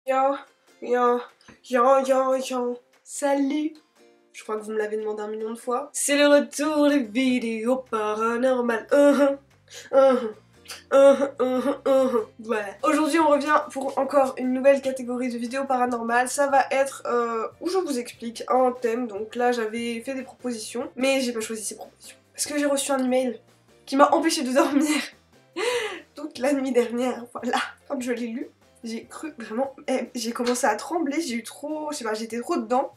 Yo, yo, yo, yo, yo. Salut. Je crois que vous me l'avez demandé 1 million de fois. C'est le retour des vidéos paranormales. Voilà. Aujourd'hui on revient pour encore une nouvelle catégorie de vidéos paranormales. Ça va être où je vous explique un thème. Donc là j'avais fait des propositions, mais j'ai pas choisi ces propositions. Parce que j'ai reçu un email qui m'a empêché de dormir toute la nuit dernière. Voilà. Quand je l'ai lu, j'ai cru vraiment... j'ai commencé à trembler, j'ai eu trop... je sais pas, j'étais trop dedans.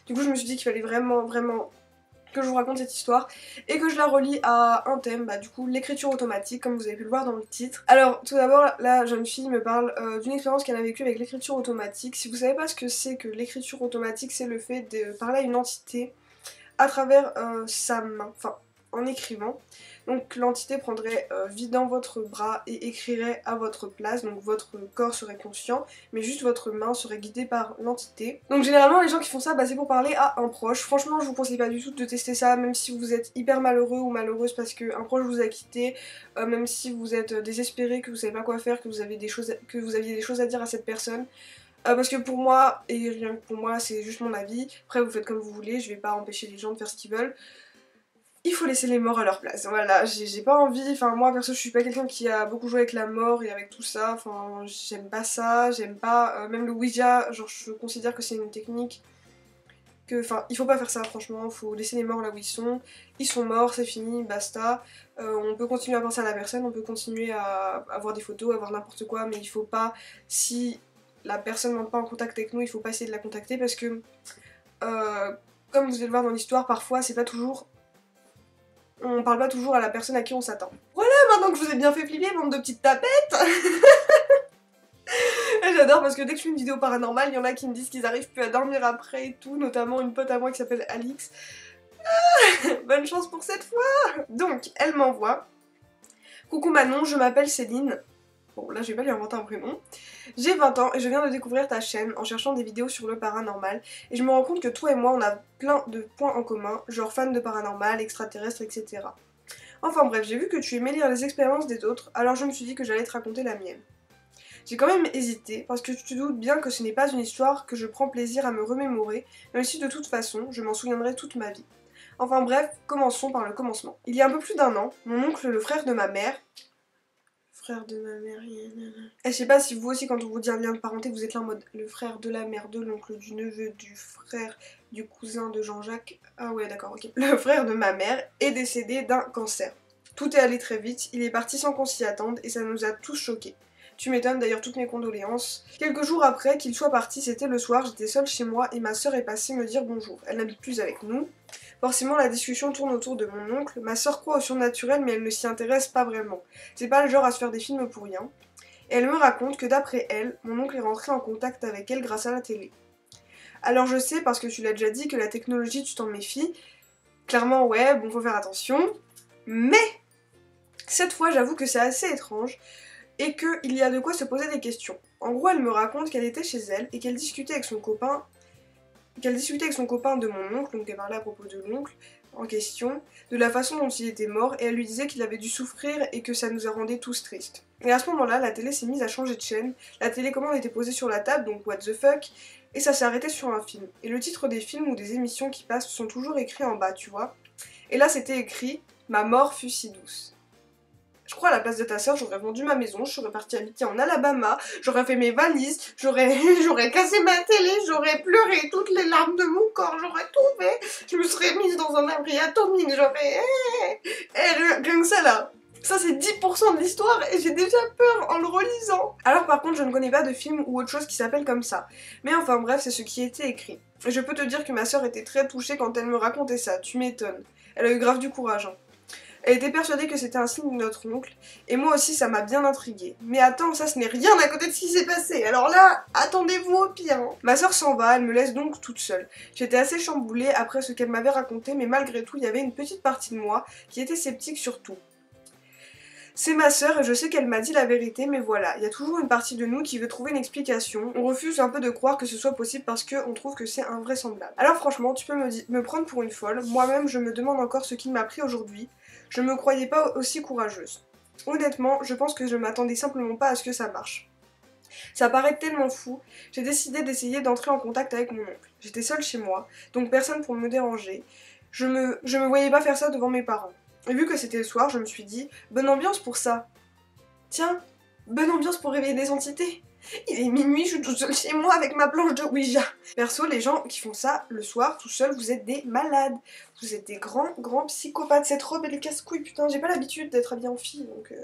Du coup je me suis dit qu'il fallait vraiment que je vous raconte cette histoire et que je la relie à un thème, bah du coup l'écriture automatique comme vous avez pu le voir dans le titre. Alors tout d'abord la jeune fille me parle d'une expérience qu'elle a vécue avec l'écriture automatique. Si vous savez pas ce que c'est que l'écriture automatique, c'est le fait de parler à une entité à travers sa main, enfin en écrivant. Donc l'entité prendrait vie dans votre bras et écrirait à votre place, donc votre corps serait conscient, mais juste votre main serait guidée par l'entité. Donc généralement les gens qui font ça, bah, c'est pour parler à un proche. Franchement je vous conseille pas du tout de tester ça, même si vous êtes hyper malheureux ou malheureuse parce qu'un proche vous a quitté, même si vous êtes désespéré, que vous savez pas quoi faire, que vous aviez des choses à dire à cette personne. Parce que pour moi, et rien que pour moi, c'est juste mon avis, après vous faites comme vous voulez, je vais pas empêcher les gens de faire ce qu'ils veulent. Il faut laisser les morts à leur place, voilà, j'ai pas envie, enfin moi perso je suis pas quelqu'un qui a beaucoup joué avec la mort et avec tout ça, enfin j'aime pas ça, j'aime pas, même le Ouija, genre je considère que c'est une technique que, enfin il faut pas faire ça franchement, faut laisser les morts là où ils sont morts, c'est fini, basta, on peut continuer à penser à la personne, on peut continuer à avoir des photos, à voir n'importe quoi, mais il faut pas, si la personne n'entre pas en contact avec nous, il faut pas essayer de la contacter parce que, comme vous allez le voir dans l'histoire, parfois c'est pas toujours... on parle pas toujours à la personne à qui on s'attend. Voilà, maintenant que je vous ai bien fait flipper, bande de petites tapettes. J'adore parce que dès que je fais une vidéo paranormale, il y en a qui me disent qu'ils arrivent plus à dormir après et tout, notamment une pote à moi qui s'appelle Alix. Bonne chance pour cette fois. Donc, elle m'envoie: coucou Manon, je m'appelle Céline. Bon, là je vais pas lui inventer un prénom. J'ai 20 ans et je viens de découvrir ta chaîne en cherchant des vidéos sur le paranormal. Et je me rends compte que toi et moi on a plein de points en commun, genre fan de paranormal, extraterrestre, etc. Enfin bref, j'ai vu que tu aimais lire les expériences des autres, alors je me suis dit que j'allais te raconter la mienne. J'ai quand même hésité, parce que tu te doutes bien que ce n'est pas une histoire que je prends plaisir à me remémorer, même si de toute façon, je m'en souviendrai toute ma vie. Enfin bref, commençons par le commencement. Il y a un peu plus d'1 an, mon oncle, le frère de ma mère... Frère de ma mère... Et je sais pas si vous aussi, quand on vous dit un lien de parenté, vous êtes là en mode le frère de la mère, de l'oncle, du neveu, du frère, du cousin de Jean-Jacques... Ah ouais d'accord, ok. Le frère de ma mère est décédé d'un cancer. Tout est allé très vite, il est parti sans qu'on s'y attende et ça nous a tous choqués. Tu m'étonnes, d'ailleurs toutes mes condoléances. Quelques jours après qu'il soit parti, c'était le soir, j'étais seule chez moi et ma soeur est passée me dire bonjour. Elle n'habite plus avec nous. Forcément la discussion tourne autour de mon oncle. Ma soeur croit au surnaturel mais elle ne s'y intéresse pas vraiment. C'est pas le genre à se faire des films pour rien. Et elle me raconte que d'après elle, mon oncle est rentré en contact avec elle grâce à la télé. Alors je sais, parce que tu l'as déjà dit, que la technologie tu t'en méfies. Clairement ouais, bon faut faire attention. Mais cette fois j'avoue que c'est assez étrange et qu'il y a de quoi se poser des questions. En gros, elle me raconte qu'elle était chez elle et qu'elle discutait avec son copain de mon oncle, donc elle parlait à propos de l'oncle en question, de la façon dont il était mort, et elle lui disait qu'il avait dû souffrir et que ça nous a rendus tous tristes. Et à ce moment-là, la télé s'est mise à changer de chaîne, la télécommande était posée sur la table, donc what the fuck, et ça s'est arrêté sur un film. Et le titre des films ou des émissions qui passent sont toujours écrits en bas, tu vois. Et là, c'était écrit « Ma mort fut si douce ». Je crois à la place de ta soeur, j'aurais vendu ma maison, je serais partie habiter en Alabama, j'aurais fait mes valises, j'aurais cassé ma télé, j'aurais pleuré toutes les larmes de mon corps, j'aurais tout fait, je me serais mise dans un abri atomique, j'aurais... rien que ça là. Ça c'est 10% de l'histoire et j'ai déjà peur en le relisant. Alors par contre je ne connais pas de film ou autre chose qui s'appelle comme ça. Mais enfin bref, c'est ce qui était écrit. Et je peux te dire que ma soeur était très touchée quand elle me racontait ça, tu m'étonnes. Elle a eu grave du courage hein. Elle était persuadée que c'était un signe de notre oncle, et moi aussi ça m'a bien intriguée. Mais attends, ça ce n'est rien à côté de ce qui s'est passé, alors là, attendez-vous au pire hein. Ma soeur s'en va, elle me laisse donc toute seule. J'étais assez chamboulée après ce qu'elle m'avait raconté, mais malgré tout, il y avait une petite partie de moi qui était sceptique sur tout. C'est ma sœur et je sais qu'elle m'a dit la vérité, mais voilà, il y a toujours une partie de nous qui veut trouver une explication. On refuse un peu de croire que ce soit possible parce qu'on trouve que c'est invraisemblable. Alors franchement, tu peux me prendre pour une folle, moi-même je me demande encore ce qui m'a pris aujourd'hui. Je me croyais pas aussi courageuse. Honnêtement, je pense que je m'attendais simplement pas à ce que ça marche. Ça paraît tellement fou, j'ai décidé d'essayer d'entrer en contact avec mon oncle. J'étais seule chez moi, donc personne pour me déranger. Je me voyais pas faire ça devant mes parents. Et vu que c'était le soir, je me suis dit, bonne ambiance pour ça. Tiens, bonne ambiance pour réveiller des entités. Il est minuit, je suis toute seule chez moi avec ma planche de Ouija. Perso, les gens qui font ça le soir tout seul, vous êtes des malades. Vous êtes des grands psychopathes. Cette robe elle est casse-couille, putain, j'ai pas l'habitude d'être habillée en fille, donc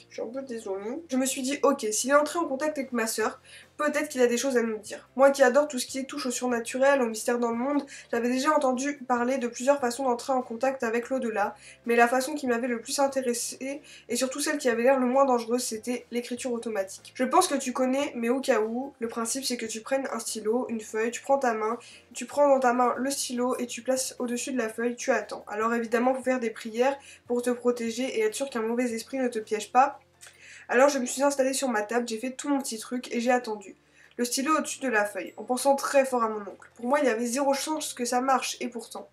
je suis un peu désolée. Je me suis dit, ok, s'il est entré en contact avec ma soeur, peut-être qu'il a des choses à nous dire. Moi qui adore tout ce qui est touche au surnaturel, au mystère dans le monde, j'avais déjà entendu parler de plusieurs façons d'entrer en contact avec l'au-delà, mais la façon qui m'avait le plus intéressée, et surtout celle qui avait l'air le moins dangereuse, c'était l'écriture automatique. Je pense que tu connais, mais au cas où, le principe c'est que tu prennes un stylo, une feuille, tu prends ta main, tu prends dans ta main le stylo et tu places au-dessus de la feuille, tu attends. Alors évidemment, faut faire des prières pour te protéger et être sûr qu'un mauvais esprit ne te piège pas. Alors je me suis installée sur ma table, j'ai fait tout mon petit truc et j'ai attendu. Le stylo au-dessus de la feuille, en pensant très fort à mon oncle. Pour moi, il y avait zéro chance que ça marche, et pourtant.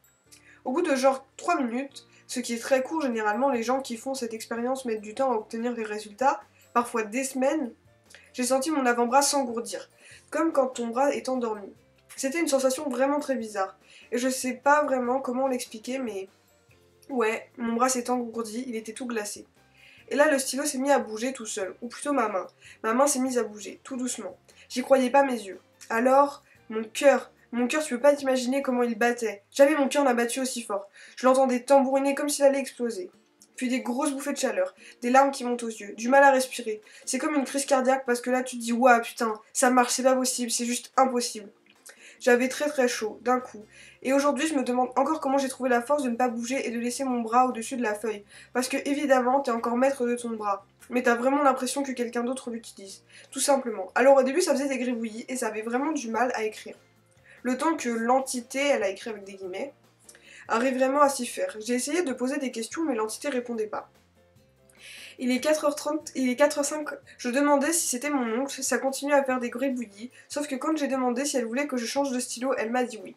Au bout de genre 3 minutes, ce qui est très court, généralement les gens qui font cette expérience mettent du temps à obtenir des résultats, parfois des semaines, j'ai senti mon avant-bras s'engourdir, comme quand ton bras est endormi. C'était une sensation vraiment très bizarre, et je sais pas vraiment comment l'expliquer, mais ouais, mon bras s'est engourdi, il était tout glacé. Et là, le stylo s'est mis à bouger tout seul, ou plutôt ma main. Ma main s'est mise à bouger, tout doucement. J'y croyais pas mes yeux. Alors, mon cœur, tu peux pas t'imaginer comment il battait. Jamais mon cœur n'a battu aussi fort. Je l'entendais tambouriner comme s'il allait exploser. Puis des grosses bouffées de chaleur, des larmes qui montent aux yeux, du mal à respirer. C'est comme une crise cardiaque parce que là tu te dis ouah putain, ça marche, c'est pas possible, c'est juste impossible. J'avais très très chaud, d'un coup. Et aujourd'hui, je me demande encore comment j'ai trouvé la force de ne pas bouger et de laisser mon bras au-dessus de la feuille. Parce que évidemment, t'es encore maître de ton bras. Mais t'as vraiment l'impression que quelqu'un d'autre l'utilise. Tout simplement. Alors au début, ça faisait des gribouillis et ça avait vraiment du mal à écrire. Le temps que l'entité, elle a écrit avec des guillemets, arrive vraiment à s'y faire. J'ai essayé de poser des questions, mais l'entité répondait pas. Il est 4h30, il est 4h05, je demandais si c'était mon oncle, ça continuait à faire des gribouillis, sauf que quand j'ai demandé si elle voulait que je change de stylo, elle m'a dit oui.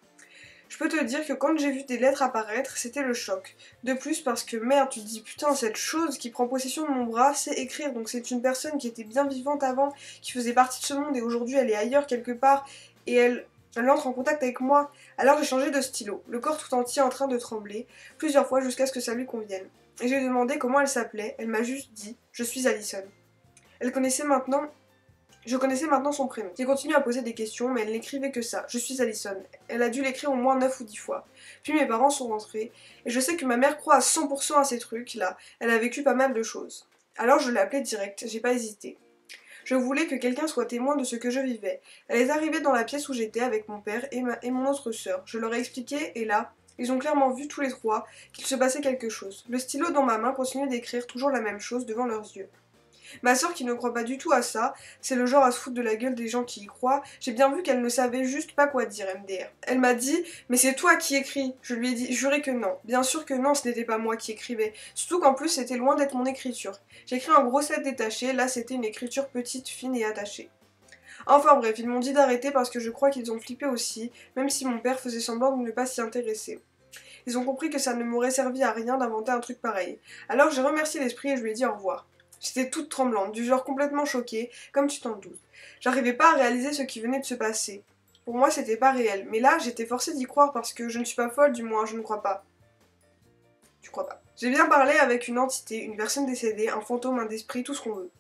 Je peux te dire que quand j'ai vu des lettres apparaître, c'était le choc. De plus parce que merde, tu te dis putain, cette chose qui prend possession de mon bras, c'est écrire, donc c'est une personne qui était bien vivante avant, qui faisait partie de ce monde et aujourd'hui elle est ailleurs quelque part, et elle entre en contact avec moi. Alors j'ai changé de stylo, le corps tout entier en train de trembler, plusieurs fois jusqu'à ce que ça lui convienne. Et j'ai demandé comment elle s'appelait, elle m'a juste dit « Je suis Allison ». Je connaissais maintenant son prénom. J'ai continué à poser des questions, mais elle n'écrivait que ça, « Je suis Allison ». Elle a dû l'écrire au moins 9 ou 10 fois. Puis mes parents sont rentrés, et je sais que ma mère croit à 100% à ces trucs-là, elle a vécu pas mal de choses. Alors je l'ai appelée direct, j'ai pas hésité. Je voulais que quelqu'un soit témoin de ce que je vivais. Elle est arrivée dans la pièce où j'étais avec mon père et mon autre sœur. Je leur ai expliqué, et là, ils ont clairement vu tous les trois qu'il se passait quelque chose. Le stylo dans ma main continuait d'écrire toujours la même chose devant leurs yeux. Ma sœur qui ne croit pas du tout à ça, c'est le genre à se foutre de la gueule des gens qui y croient, j'ai bien vu qu'elle ne savait juste pas quoi dire, MDR. Elle m'a dit « Mais c'est toi qui écris !» Je lui ai dit « Juré que non. » Bien sûr que non, ce n'était pas moi qui écrivais. Surtout qu'en plus c'était loin d'être mon écriture. J'écris un gros set détaché, là c'était une écriture petite, fine et attachée. Enfin bref, ils m'ont dit d'arrêter parce que je crois qu'ils ont flippé aussi, même si mon père faisait semblant de ne pas s'y intéresser. Ils ont compris que ça ne m'aurait servi à rien d'inventer un truc pareil. Alors j'ai remercié l'esprit et je lui ai dit au revoir. J'étais toute tremblante, du genre complètement choquée, comme tu t'en doutes. J'arrivais pas à réaliser ce qui venait de se passer. Pour moi, c'était pas réel, mais là, j'étais forcée d'y croire parce que je ne suis pas folle, du moins, je ne crois pas. Tu crois pas. J'ai bien parlé avec une entité, une personne décédée, un fantôme, un esprit, tout ce qu'on veut.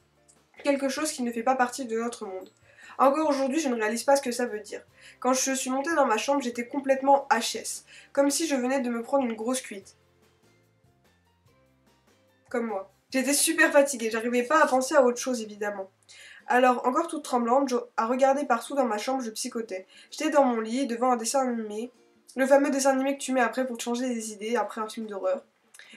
Quelque chose qui ne fait pas partie de notre monde. Encore aujourd'hui, je ne réalise pas ce que ça veut dire. Quand je suis montée dans ma chambre, j'étais complètement HS, comme si je venais de me prendre une grosse cuite. Comme moi. J'étais super fatiguée, j'arrivais pas à penser à autre chose évidemment. Alors, encore toute tremblante, à regarder partout dans ma chambre, je psychotais. J'étais dans mon lit, devant un dessin animé, le fameux dessin animé que tu mets après pour te changer les idées, après un film d'horreur.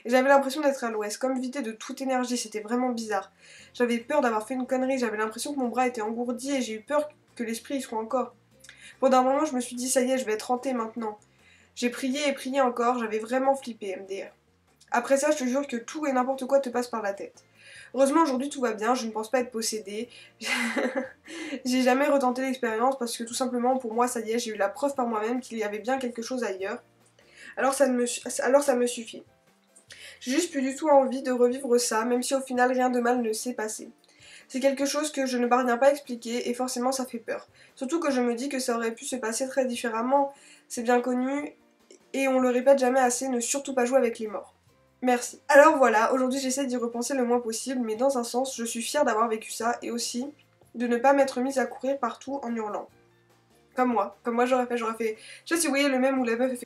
Et j'avais l'impression d'être à l'ouest, comme vidée de toute énergie, c'était vraiment bizarre. J'avais peur d'avoir fait une connerie, j'avais l'impression que mon bras était engourdi et j'ai eu peur que l'esprit y soit encore. Pendant un moment, je me suis dit, ça y est, je vais être hantée maintenant. J'ai prié et prié encore, j'avais vraiment flippé, MDR. Après ça, je te jure que tout et n'importe quoi te passe par la tête. Heureusement, aujourd'hui, tout va bien, je ne pense pas être possédée. J'ai jamais retenté l'expérience parce que tout simplement, pour moi, ça y est, j'ai eu la preuve par moi-même qu'il y avait bien quelque chose ailleurs. Alors ça me suffit. J'ai juste plus du tout envie de revivre ça, même si au final, rien de mal ne s'est passé. C'est quelque chose que je ne parviens pas à expliquer et forcément ça fait peur. Surtout que je me dis que ça aurait pu se passer très différemment, c'est bien connu et on le répète jamais assez, ne surtout pas jouer avec les morts. Merci. Alors voilà, aujourd'hui j'essaie d'y repenser le moins possible, mais dans un sens, je suis fière d'avoir vécu ça et aussi de ne pas m'être mise à courir partout en hurlant. Comme moi j'aurais fait. Je sais pas si vous voyez le même où la meuf fait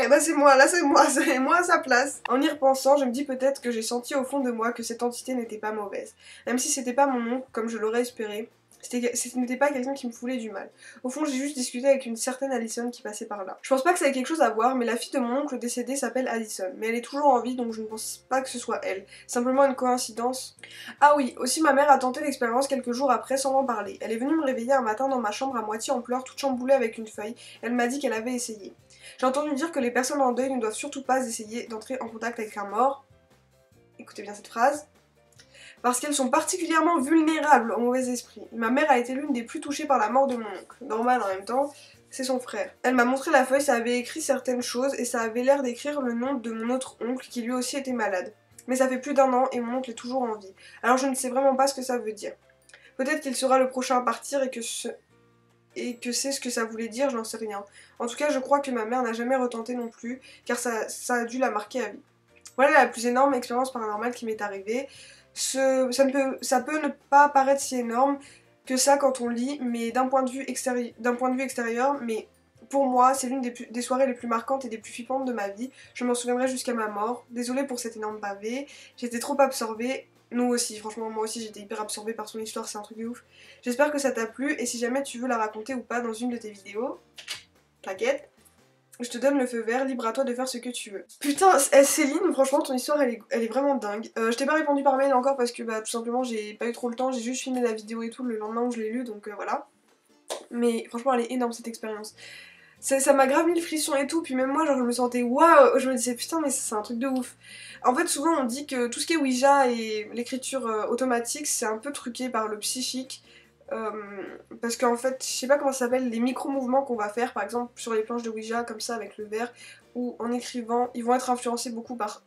eh ben c'est moi, là c'est moi à sa place. En y repensant, je me dis peut-être que j'ai senti au fond de moi que cette entité n'était pas mauvaise. Même si c'était pas mon oncle comme je l'aurais espéré, ce n'était pas quelqu'un qui me voulait du mal. Au fond, j'ai juste discuté avec une certaine Allison qui passait par là. Je pense pas que ça ait quelque chose à voir, mais la fille de mon oncle décédé s'appelle Allison. Mais elle est toujours en vie, donc je ne pense pas que ce soit elle. Simplement une coïncidence. Ah oui, aussi ma mère a tenté l'expérience quelques jours après sans m'en parler. Elle est venue me réveiller un matin dans ma chambre à moitié en pleurs, toute chamboulée avec une feuille. Elle m'a dit qu'elle avait essayé. J'ai entendu dire que les personnes en deuil ne doivent surtout pas essayer d'entrer en contact avec un mort. Écoutez bien cette phrase. Parce qu'elles sont particulièrement vulnérables au mauvais esprit. Ma mère a été l'une des plus touchées par la mort de mon oncle. Normal en même temps, c'est son frère. Elle m'a montré la feuille, ça avait écrit certaines choses et ça avait l'air d'écrire le nom de mon autre oncle qui lui aussi était malade. Mais ça fait plus d'1 an et mon oncle est toujours en vie. Alors je ne sais vraiment pas ce que ça veut dire. Peut-être qu'il sera le prochain à partir et que c'est ce que ça voulait dire, je n'en sais rien. En tout cas, je crois que ma mère n'a jamais retenté non plus, car ça a dû la marquer à vie. Voilà la plus énorme expérience paranormale qui m'est arrivée. Ça peut ne pas paraître si énorme que ça quand on lit, mais d'un point de vue extérieur, mais pour moi, c'est l'une des soirées les plus marquantes et des plus flippantes de ma vie. Je m'en souviendrai jusqu'à ma mort. Désolée pour cet énorme pavé, j'étais trop absorbée. Nous aussi, franchement, moi aussi j'étais hyper absorbée par son histoire, c'est un truc de ouf. J'espère que ça t'a plu, et si jamais tu veux la raconter ou pas dans une de tes vidéos, t'inquiète, je te donne le feu vert, libre à toi de faire ce que tu veux. Putain, Céline, franchement ton histoire elle est vraiment dingue. Je t'ai pas répondu par mail encore parce que bah tout simplement j'ai pas eu trop le temps, j'ai juste filmé la vidéo et tout le lendemain où je l'ai lu, donc voilà. Mais franchement elle est énorme cette expérience. Ça m'a grave mis le frisson et tout, puis même moi genre je me sentais waouh, je me disais putain mais c'est un truc de ouf. En fait souvent on dit que tout ce qui est Ouija et l'écriture automatique c'est un peu truqué par le psychique. Parce qu'en fait, je sais pas comment ça s'appelle, les micro-mouvements qu'on va faire, par exemple sur les planches de Ouija, comme ça avec le verre, ou en écrivant, ils vont être influencés beaucoup par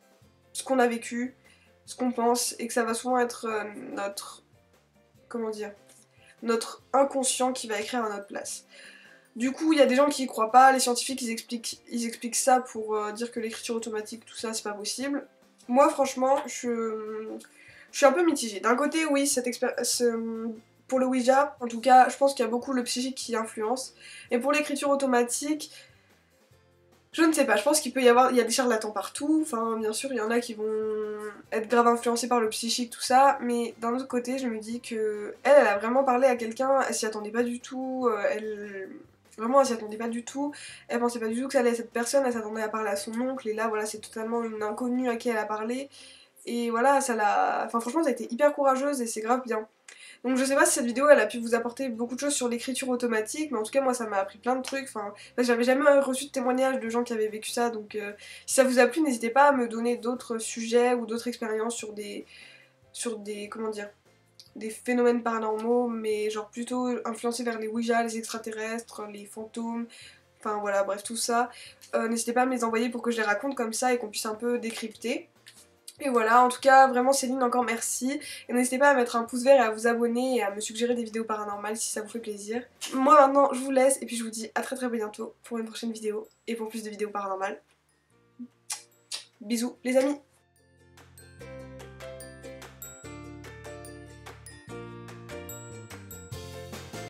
ce qu'on a vécu, ce qu'on pense, et que ça va souvent être notre... comment dire, notre inconscient qui va écrire à notre place. Du coup, il y a des gens qui y croient pas, les scientifiques ils expliquent ça pour dire que l'écriture automatique, tout ça, c'est pas possible. Moi, franchement, je suis un peu mitigée. D'un côté, oui, pour le Ouija, en tout cas, je pense qu'il y a beaucoup le psychique qui influence. Et pour l'écriture automatique, je ne sais pas, je pense qu'il y a des charlatans partout. Enfin, bien sûr, il y en a qui vont être grave influencés par le psychique, tout ça. Mais d'un autre côté, je me dis que elle a vraiment parlé à quelqu'un, elle s'y attendait pas du tout. Vraiment, elle s'y attendait pas du tout. Elle pensait pas du tout que ça allait être cette personne. Elle s'attendait à parler à son oncle. Et là, voilà, c'est totalement une inconnue à qui elle a parlé. Et voilà, ça l'a... Enfin, franchement, ça a été hyper courageuse et c'est grave bien. Donc je sais pas si cette vidéo elle a pu vous apporter beaucoup de choses sur l'écriture automatique, mais en tout cas moi ça m'a appris plein de trucs, enfin j'avais jamais reçu de témoignages de gens qui avaient vécu ça, donc si ça vous a plu n'hésitez pas à me donner d'autres sujets ou d'autres expériences sur des comment dire, des phénomènes paranormaux, mais genre plutôt influencés vers les Ouija, les extraterrestres, les fantômes, enfin voilà bref tout ça. N'hésitez pas à me les envoyer pour que je les raconte comme ça et qu'on puisse un peu décrypter. Et voilà, en tout cas, vraiment Céline, encore merci. Et n'hésitez pas à mettre un pouce vert et à vous abonner et à me suggérer des vidéos paranormales si ça vous fait plaisir. Moi maintenant, je vous laisse et puis je vous dis à très très bientôt pour une prochaine vidéo et pour plus de vidéos paranormales. Bisous les amis!